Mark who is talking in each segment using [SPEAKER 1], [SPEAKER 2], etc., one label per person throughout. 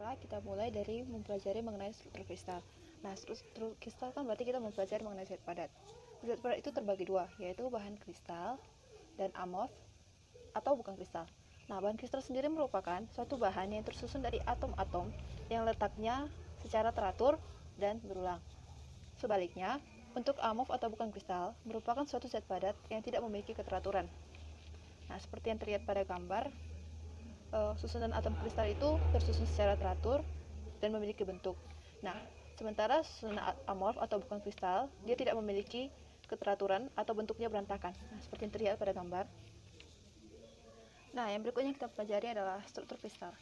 [SPEAKER 1] Baiklah, kita mulai dari mempelajari mengenai struktur kristal. Nah, struktur kristal kan berarti kita mempelajari mengenai zat padat. Zat padat itu terbagi dua, yaitu bahan kristal dan amorf atau bukan kristal. Nah, bahan kristal sendiri merupakan suatu bahan yang tersusun dari atom-atom yang letaknya secara teratur dan berulang. Sebaliknya, untuk amorf atau bukan kristal merupakan suatu zat padat yang tidak memiliki keteraturan. Nah, seperti yang terlihat pada gambar, susunan atom kristal itu tersusun secara teratur dan memiliki bentuk. Nah, sementara susunan amorf atau bukan kristal, dia tidak memiliki keteraturan atau bentuknya berantakan. Nah, seperti yang terlihat pada gambar. Nah, yang berikutnya kita pelajari adalah struktur kristal.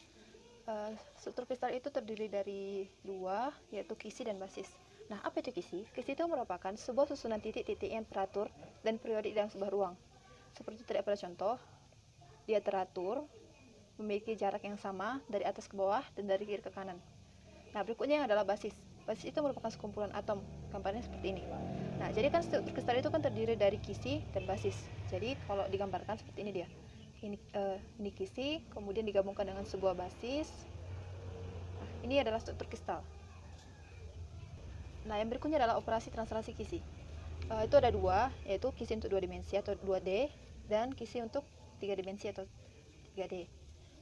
[SPEAKER 1] Struktur kristal itu terdiri dari dua, yaitu kisi dan basis. Nah, apa itu kisi? Kisi itu merupakan sebuah susunan titik-titik yang teratur dan periodik dalam sebuah ruang. Seperti terlihat pada contoh, dia teratur, memiliki jarak yang sama dari atas ke bawah dan dari kiri ke kanan. Nah, berikutnya yang adalah basis. Basis itu merupakan sekumpulan atom, gambarnya seperti ini. Nah, jadi kan struktur kristal itu kan terdiri dari kisi dan basis. Jadi kalau digambarkan seperti ini dia. Ini kisi, kemudian digabungkan dengan sebuah basis. Nah, ini adalah struktur kristal. Nah, yang berikutnya adalah operasi translasi kisi. Itu ada dua, yaitu kisi untuk 2 dimensi atau 2D dan kisi untuk 3 dimensi atau 3D.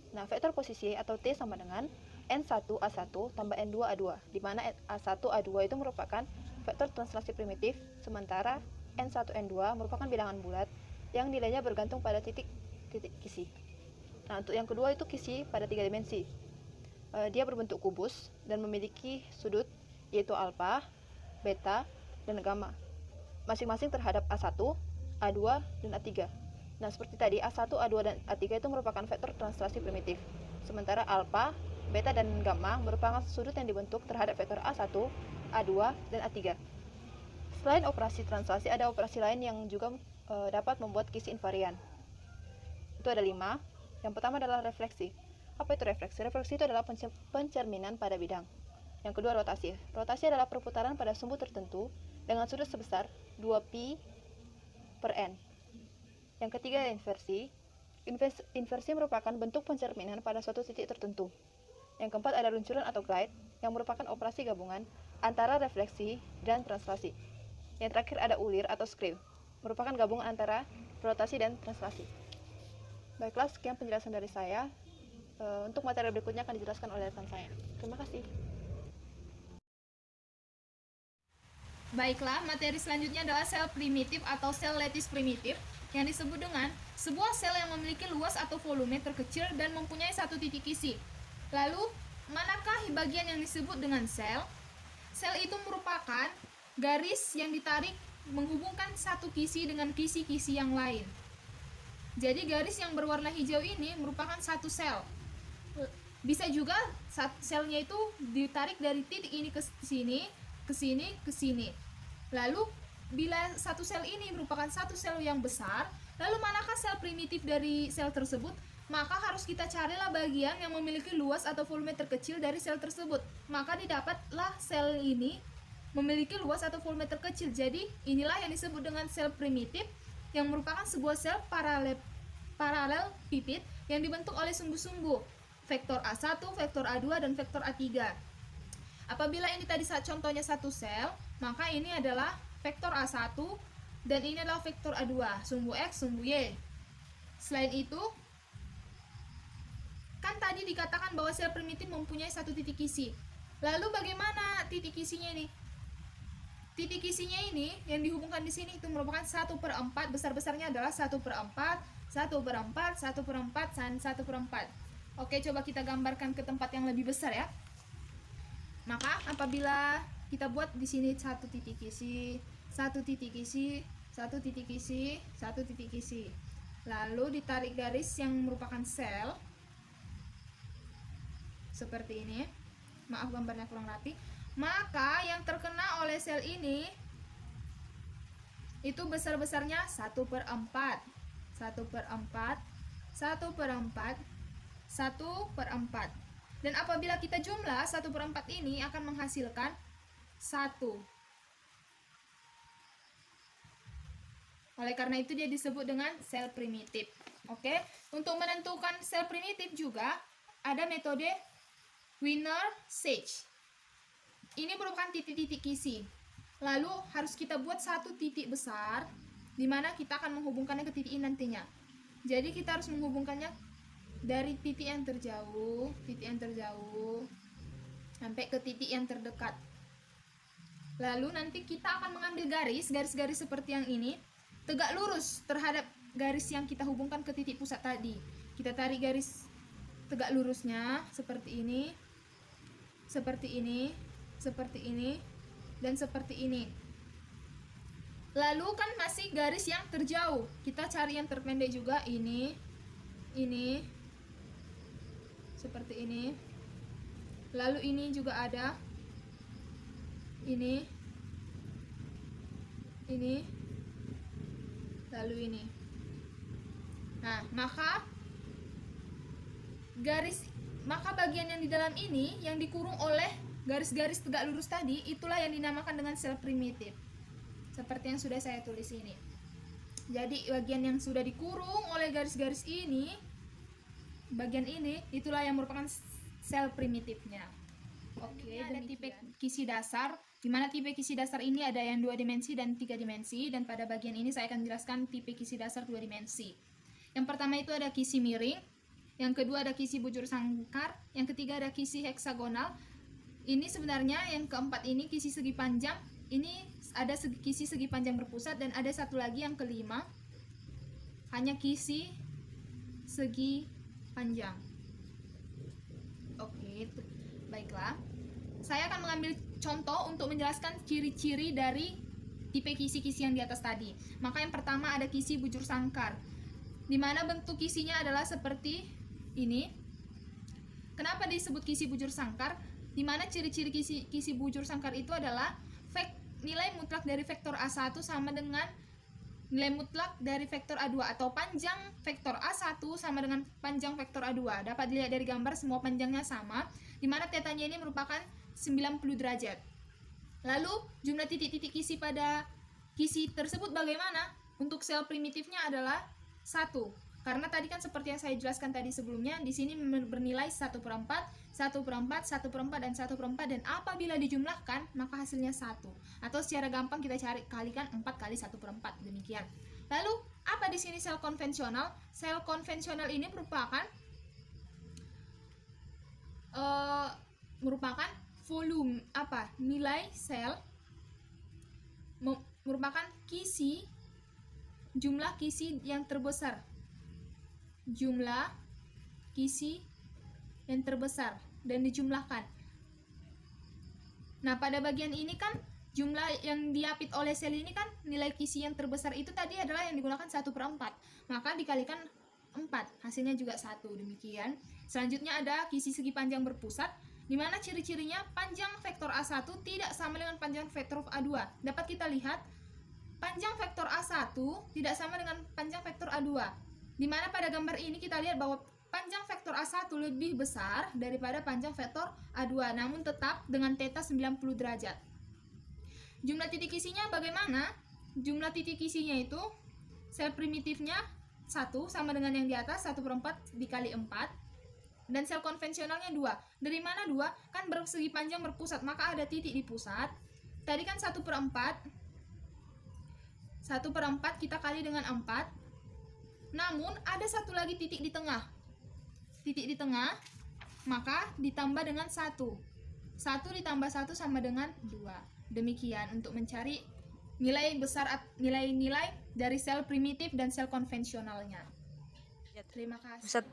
[SPEAKER 1] Nah, vektor posisi atau T sama dengan N1A1 tambah N2A2, di mana A1A2 itu merupakan vektor translasi primitif, sementara N1N2 merupakan bilangan bulat yang nilainya bergantung pada titik kisi. Nah, untuk yang kedua itu kisi pada 3 dimensi. Dia berbentuk kubus dan memiliki sudut yaitu alfa, beta, dan gamma, masing-masing terhadap A1, A2, dan A3. Nah, seperti tadi, A1, A2, dan A3 itu merupakan vektor translasi primitif. Sementara alfa, beta, dan gamma merupakan sudut yang dibentuk terhadap vektor A1, A2, dan A3. Selain operasi translasi, ada operasi lain yang juga dapat membuat kisi invarian. Itu ada 5. Yang pertama adalah refleksi. Apa itu refleksi? Refleksi itu adalah pencerminan pada bidang. Yang kedua, rotasi. Rotasi adalah perputaran pada sumbu tertentu dengan sudut sebesar 2pi per n. Yang ketiga, inversi. Inversi merupakan bentuk pencerminan pada suatu titik tertentu. Yang keempat ada luncuran atau glide, yang merupakan operasi gabungan antara refleksi dan translasi. Yang terakhir ada ulir atau screw, merupakan gabungan antara rotasi dan translasi. Baiklah, sekian penjelasan dari saya. Untuk materi berikutnya akan dijelaskan oleh rekan saya. Terima kasih.
[SPEAKER 2] Baiklah, materi selanjutnya adalah sel primitif atau sel lattice primitif yang disebut dengan sebuah sel yang memiliki luas atau volume terkecil dan mempunyai satu titik kisi. Lalu, manakah bagian yang disebut dengan sel? Sel itu merupakan garis yang ditarik menghubungkan satu kisi dengan kisi-kisi yang lain. Jadi garis yang berwarna hijau ini merupakan satu sel. Bisa juga selnya itu ditarik dari titik ini ke sini, ke sini, ke sini. Lalu bila satu sel ini merupakan satu sel yang besar, lalu manakah sel primitif dari sel tersebut? Maka harus kita carilah bagian yang memiliki luas atau volume terkecil dari sel tersebut. Maka didapatlah sel ini memiliki luas atau volume terkecil. Jadi inilah yang disebut dengan sel primitif, yang merupakan sebuah sel paralel pipit yang dibentuk oleh sumbu-sumbu vektor A1, vektor A2, dan vektor A3. Apabila ini tadi contohnya satu sel, maka ini adalah vektor A1 dan ini adalah vektor A2, sumbu X, sumbu Y. Selain itu, kan tadi dikatakan bahwa sel primitif mempunyai satu titik kisi. Lalu bagaimana titik kisinya ini? Titik kisinya ini yang dihubungkan di sini itu merupakan 1/4, besar-besarnya adalah 1/4, 1/4, 1/4, dan 1/4. Oke, coba kita gambarkan ke tempat yang lebih besar ya. Maka apabila kita buat di sini satu titik kisi, satu titik kisi, satu titik kisi, satu titik kisi, lalu ditarik garis yang merupakan sel seperti ini. Maaf gambarnya kurang rapi. Maka yang terkena oleh sel ini itu besar-besarnya 1/4, 1/4, 1/4, 1/4. Dan apabila kita jumlah 1/4 ini akan menghasilkan 1. Oleh karena itu dia disebut dengan sel primitif. Oke, untuk menentukan sel primitif juga ada metode winner, sage. Ini merupakan titik-titik kisi. Lalu harus kita buat satu titik besar, di mana kita akan menghubungkannya ke titik ini nantinya. Jadi kita harus menghubungkannya dari titik yang terjauh sampai ke titik yang terdekat. Lalu nanti kita akan mengambil garis-garis seperti yang ini, tegak lurus terhadap garis yang kita hubungkan ke titik pusat tadi. Kita tarik garis tegak lurusnya seperti ini, seperti ini, seperti ini, dan seperti ini. Lalu kan masih garis yang terjauh, kita cari yang terpendek juga, ini, seperti ini. Lalu ini juga ada, ini, lalu ini. Nah, maka bagian yang di dalam ini yang dikurung oleh garis-garis tegak lurus tadi, itulah yang dinamakan dengan sel primitif. Seperti yang sudah saya tulis ini. Jadi bagian yang sudah dikurung oleh garis-garis ini, bagian ini, itulah yang merupakan sel primitifnya. Oke, ada tipe kisi dasar, di mana tipe kisi dasar ini ada yang 2 dimensi dan 3 dimensi, dan pada bagian ini saya akan jelaskan tipe kisi dasar 2 dimensi. Yang pertama itu ada kisi miring, yang kedua ada kisi bujur sangkar, yang ketiga ada kisi heksagonal. Ini sebenarnya yang keempat ini kisi segi panjang, ini ada kisi segi panjang berpusat, dan ada satu lagi yang kelima hanya kisi segi panjang. Oke, baiklah. Saya akan mengambil contoh untuk menjelaskan ciri-ciri dari tipe kisi-kisi yang di atas tadi. Maka yang pertama ada kisi bujur sangkar, di mana bentuk kisinya adalah seperti ini. Kenapa disebut kisi bujur sangkar? Di mana ciri-ciri kisi bujur sangkar itu adalah nilai mutlak dari vektor A1 sama dengan nilai mutlak dari vektor A2, atau panjang vektor A1 sama dengan panjang vektor A2. Dapat dilihat dari gambar semua panjangnya sama, di mana tetanya ini merupakan 90 derajat. Lalu jumlah titik-titik kisi pada kisi tersebut bagaimana? Untuk sel primitifnya adalah 1. Karena tadi kan seperti yang saya jelaskan tadi sebelumnya, di sini bernilai 1/4, 1/4, 1/4, dan 1/4, dan apabila dijumlahkan maka hasilnya 1. Atau secara gampang kita kalikan 4 kali 1/4, demikian. Lalu apa di sini sel konvensional? Sel konvensional ini merupakan volume nilai sel, merupakan jumlah kisi yang terbesar. Jumlah kisi yang terbesar dan dijumlahkan. Nah, pada bagian ini kan jumlah yang diapit oleh sel ini kan nilai kisi yang terbesar itu tadi adalah yang digunakan 1/4. Maka dikalikan 4, hasilnya juga 1, demikian. Selanjutnya ada kisi segi panjang berpusat, di mana ciri-cirinya panjang vektor A1 tidak sama dengan panjang vektor A2. Dapat kita lihat panjang vektor A1 tidak sama dengan panjang vektor A2. Di mana pada gambar ini kita lihat bahwa panjang vektor A1 lebih besar daripada panjang vektor A2, namun tetap dengan θ 90 derajat. Jumlah titik kisinya bagaimana? Jumlah titik kisinya itu sel primitifnya 1 sama dengan yang di atas, 1/4 dikali 4, dan sel konvensionalnya 2. Dari mana 2? Kan bersegi panjang berpusat, maka ada titik di pusat. Tadi kan 1/4 kita kali dengan 4. Namun ada satu lagi titik di tengah. Titik di tengah, maka ditambah dengan 1. 1 ditambah 1 sama dengan 2. Demikian untuk mencari nilai-nilai dari sel primitif dan sel konvensionalnya. Terima kasih.
[SPEAKER 3] Pusat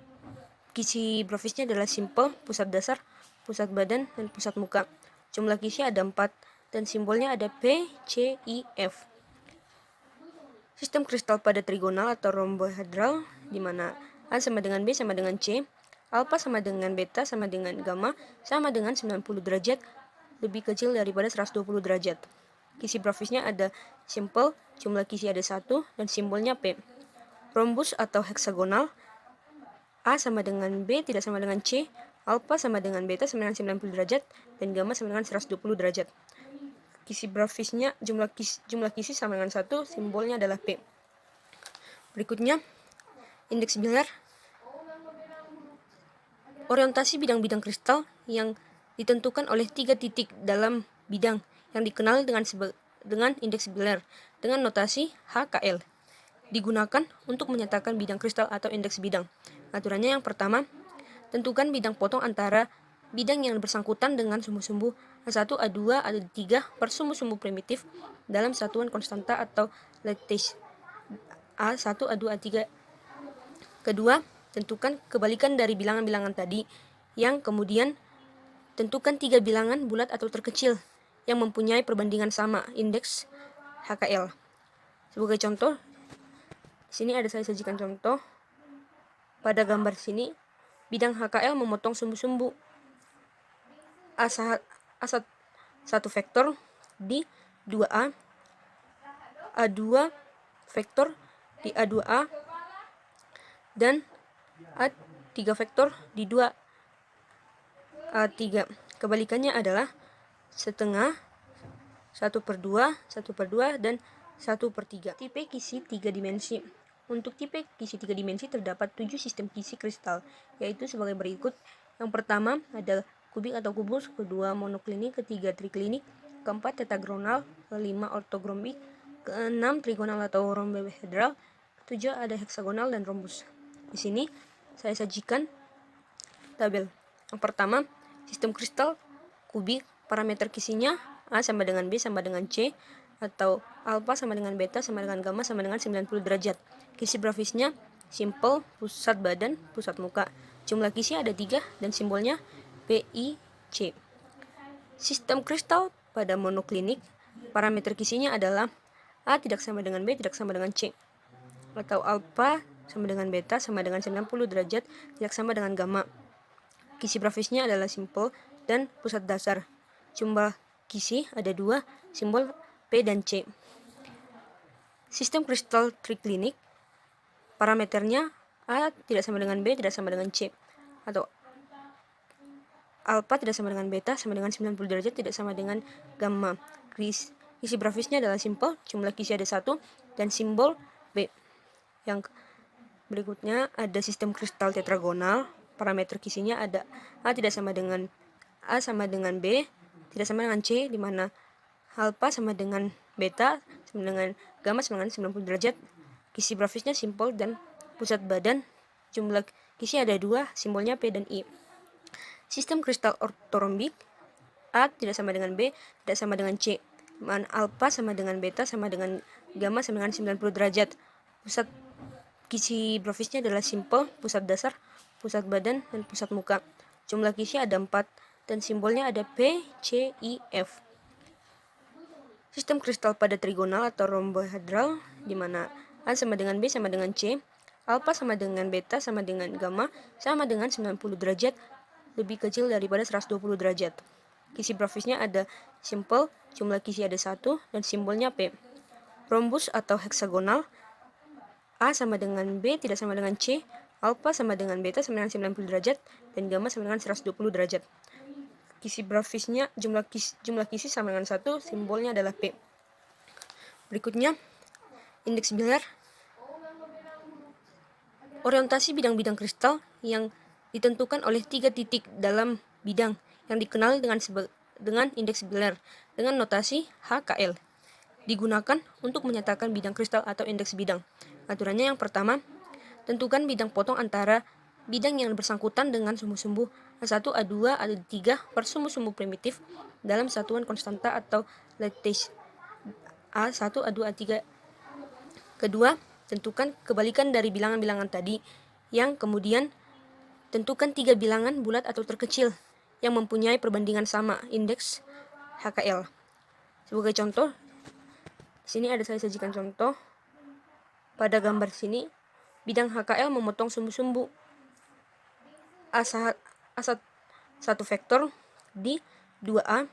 [SPEAKER 3] kisi Broviznya adalah simple, pusat dasar, pusat badan, dan pusat muka. Jumlah kisi ada 4 dan simbolnya ada P, C, I, F. Sistem kristal pada trigonal atau rombohedral, di mana A sama dengan B sama dengan C, alfa sama dengan beta sama dengan gamma sama dengan 90 derajat, lebih kecil daripada 120 derajat. Kisi Broviznya ada simple, jumlah kisi ada 1, dan simbolnya P. Rhombus atau heksagonal, A sama dengan B tidak sama dengan C, alfa sama dengan beta sama dengan 90 derajat, dan gamma sama dengan 120 derajat. Kisi Broviznya jumlah kisi sama dengan 1, simbolnya adalah P. Berikutnya, indeks bilar. Orientasi bidang-bidang kristal yang ditentukan oleh 3 titik dalam bidang yang dikenal dengan indeks Miller dengan notasi HKL. Digunakan untuk menyatakan bidang kristal atau indeks bidang. Aturannya yang pertama, tentukan bidang potong antara bidang yang bersangkutan dengan sumbu-sumbu A1, A2, A3 per sumbu-sumbu primitif dalam satuan konstanta atau lattice A1, A2, A3. Kedua, tentukan kebalikan dari bilangan-bilangan tadi, yang kemudian tentukan 3 bilangan bulat atau terkecil yang mempunyai perbandingan sama, indeks HKL. Sebagai contoh, sini ada saya sajikan contoh. Pada gambar sini, bidang HKL memotong sumbu-sumbu A1 vektor di 2A, A2 vektor di A2A, dan A3 vektor di 2A3. Kebalikannya adalah setengah, 1/2, 1/2, dan 1/3. Tipe kisi 3 dimensi. Untuk tipe kisi 3 dimensi terdapat 7 sistem kisi kristal, yaitu sebagai berikut. Yang pertama adalah kubik atau kubus, kedua monoklinik, ketiga triklinik, keempat tetragonal, kelima ortogonik, keenam trigonal atau rhombohedral, ketujuh ada heksagonal dan rhombus. Di sini saya sajikan tabel. Yang pertama, sistem kristal kubik, parameter kisinya A sama dengan B sama dengan C, atau alfa sama dengan beta sama dengan gamma sama dengan 90 derajat. Kisi grafisnya simple, pusat badan, pusat muka. Jumlah kisi ada 3 dan simbolnya PIC. Sistem kristal pada monoklinik, parameter kisinya adalah A tidak sama dengan B tidak sama dengan C, atau alfa sama dengan beta sama dengan 90 derajat tidak sama dengan gamma. Kisi grafisnya adalah simple dan pusat dasar. Jumlah kisi ada 2, simbol P dan C. Sistem kristal triklinik, parameternya A tidak sama dengan B tidak sama dengan C, atau alfa tidak sama dengan beta sama dengan 90 derajat tidak sama dengan gamma. Kisi grafisnya adalah simple, jumlah kisi ada 1, dan simbol B. Yang berikutnya ada sistem kristal tetragonal, parameter kisinya ada A tidak sama dengan A sama dengan B tidak sama dengan C, di mana alfa sama dengan beta sama dengan gamma sama dengan 90 derajat. Kisi grafisnya simple dan pusat badan. Jumlah kisi ada 2, simbolnya P dan I. Sistem kristal ortorombik, A tidak sama dengan B tidak sama dengan C, di mana alfa sama dengan beta sama dengan gamma sama dengan 90 derajat. Pusat kisi grafisnya adalah simple, pusat dasar, pusat badan, dan pusat muka. Jumlah kisi ada 4 dan simbolnya ada P, C, I, F. Sistem kristal pada trigonal atau rhombohedral, di mana A sama dengan B sama dengan C, alfa sama dengan beta sama dengan gamma sama dengan 90 derajat lebih kecil daripada 120 derajat. Kisi grafisnya ada simple, jumlah kisi ada 1, dan simbolnya P. Rhombus atau heksagonal, A sama dengan B tidak sama dengan C, alfa sama dengan beta sama dengan 90 derajat, dan gamma sama dengan 120 derajat. Kisi grafisnya jumlah kisi sama dengan 1, simbolnya adalah P. Berikutnya, indeks Miller. Orientasi bidang-bidang kristal yang ditentukan oleh 3 titik dalam bidang yang dikenal dengan indeks Miller dengan notasi HKL. Digunakan untuk menyatakan bidang kristal atau indeks bidang. Aturannya yang pertama, tentukan bidang potong antara bidang yang bersangkutan dengan sumbu-sumbu A1, A2, A3 per sumbu-sumbu primitif dalam satuan konstanta atau lattice A1, A2, A3. Kedua, tentukan kebalikan dari bilangan-bilangan tadi, yang kemudian tentukan 3 bilangan bulat atau terkecil yang mempunyai perbandingan sama, indeks HKL. Sebagai contoh, sini ada saya sajikan contoh. Pada gambar sini, bidang HKL memotong sumbu-sumbu A1 vektor di 2A,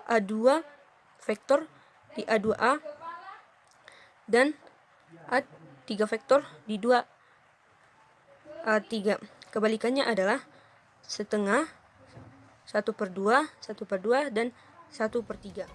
[SPEAKER 3] A2 vektor di A2A, dan A3 vektor di 2A3. Kebalikannya adalah setengah, 1/2, 1/2, dan 1/3.